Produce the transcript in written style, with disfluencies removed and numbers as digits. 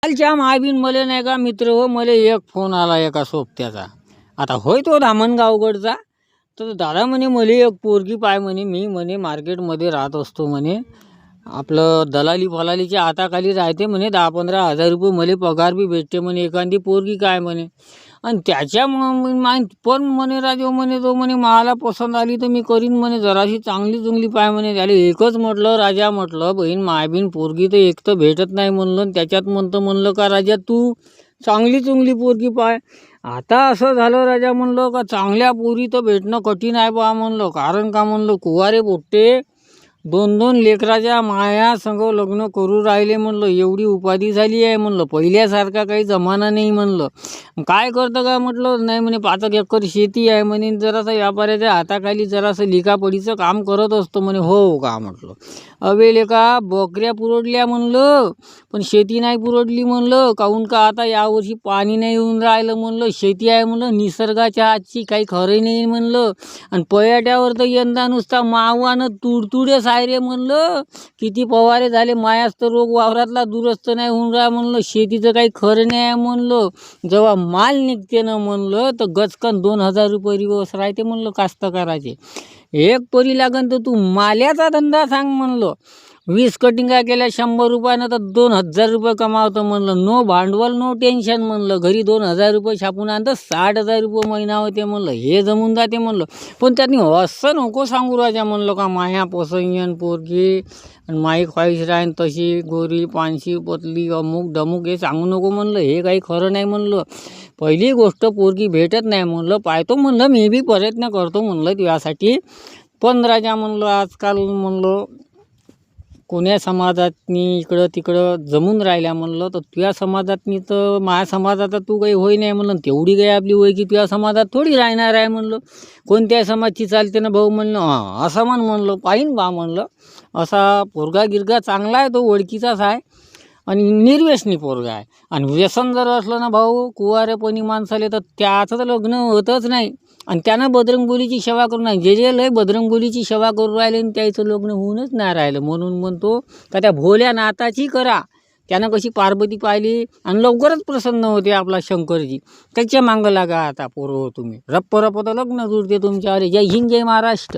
कालच्या मायबीन मले नाही का मित्र हो, मले एक फोन आला एका सोबत्याचा. आता होय तो धामणगावकडचा. तर दादा म्हणे मले एक पोरगी पाय म्हणे. मी म्हणे मार्केटमध्ये राहत असतो म्हणे, आपलं दलाली फलालीच्या हाताखाली राहते म्हणे. 10-15 हजार रुपये मले पगार बी भेटते म्हणे. एखादी पोरगी काय म्हणे. आणि त्याच्या पण म्हणे राजा म्हणे तो म्हणे मला पसंत आली तर मी करीन म्हणे, जराशी चांगली चुंगली पाय म्हणे. त्याला एकच म्हटलं राजा, म्हटलं बहीण मायबीन पोरगी तर एक तर भेटत नाही म्हणलं, आणि त्याच्यात म्हणलं का राजा तू चांगली चुंगली पोरगी पाय. आता असं झालं राजा म्हणलं का चांगल्या पोरी तर भेटणं कठीण आहे बा म्हणलं. कारण का म्हणलं कुवारे पोट्टे 2-2 लेकराच्या माया संग लग्न करू राहिले म्हणलं. एवढी उपाधी झाली आहे म्हणलं. पहिल्यासारखा काही जमाना नाही म्हणलं. काय करतं का म्हटलं. नाही म्हणे 5 एकर शेती आहे म्हणे, जरासं व्यापाऱ्याच्या हाताखाली जरासं लिखापडीचं काम करत असतो म्हणे. हो का म्हटलं. अबे लेका बकऱ्या पुरडल्या म्हणलं, पण शेती नाही पुरडली म्हणलं. काहून का आता यावर्षी पाणी नाही येऊन राहिलं म्हणलं. शेती आहे म्हणलं निसर्गाच्या आजची, काही खरं नाही म्हणलं. आणि पयाट्यावर तर यंदा नुसता मावानं तुडतुडेच आहे रे म्हणलं. किती पवारे झाले, मायाच तर रोग वावरातला दुरस्त नाही होऊन राहा म्हणलं. शेतीचं काही खरं नाही आहे म्हणलं. जेव्हा माल निघते ना म्हणलं तर गचकन 2,000 रुपये दिवस राहते म्हणलं कास्तकाराचे. एक परी लागन तर तू माल्याचा धंदा सांग म्हणलं. 20 कटिंगा केल्या 100 रुपयानं तर 2,000 रुपये कमावतं म्हणलं. नो भांडवल नो टेन्शन म्हणलं. घरी 2,000 रुपये छापून आणतं 60,000 रुपये महिना होते म्हणलं. हे जमून जाते म्हणलं. पण त्यांनी असं नको सांगू राजा म्हणलं का माया पसंयन पोरगी आणि माई ख्वाहिश राहीन तशी गोरी पानशी पतली अमुक डमुक हे सांगू नको म्हणलं. हे काही खरं नाही म्हणलं. पहिली गोष्ट पोरगी भेटत नाही म्हणलं. पाहतो म्हणलं, मी बी प्रयत्न करतो म्हणलं तुझ्यासाठी. पण राजा म्हणलं आजकाल म्हणलं कोण्या समाजातनी इकडं तिकडं जमून राहिल्या म्हणलं, तर तुझ्या समाजातनी तर माझ्या समाजात तू काही होई नाही म्हणलं. तेवढी काही आपली होय की तुझ्या समाजात थोडी राहणार आहे म्हणलं. कोणत्या समाजची चालते ना भाऊ म्हणलं. असं म्हणलं पाहिन बा म्हणलं. असा पोरगा गिरगा चांगला आहे, तो ओळखीचाच आहे आणि निर्व्यसनी पोरगा आहे. आणि व्यसन जर असलं ना भाऊ कुवारेपणी माणसाले, तर त्याचं तर लग्न होतच नाही. आणि त्यानं बजरंगबलीची सेवा करू नाही. जे लय बजरंगबलीची सेवा करू राहिले आणि त्याचं लग्न होऊनच नाही राहिलं. म्हणून म्हणतो का त्या भोल्या नाताची करा. त्यानं कशी पार्वती पाहिली आणि लवकरच प्रसन्न होते आपला शंकरजी. त्याच्या मागं लागा आता पोरं तुम्ही. रप्प तर लग्न जुळते तुमच्या. अरे जय हिंद जय महाराष्ट्र.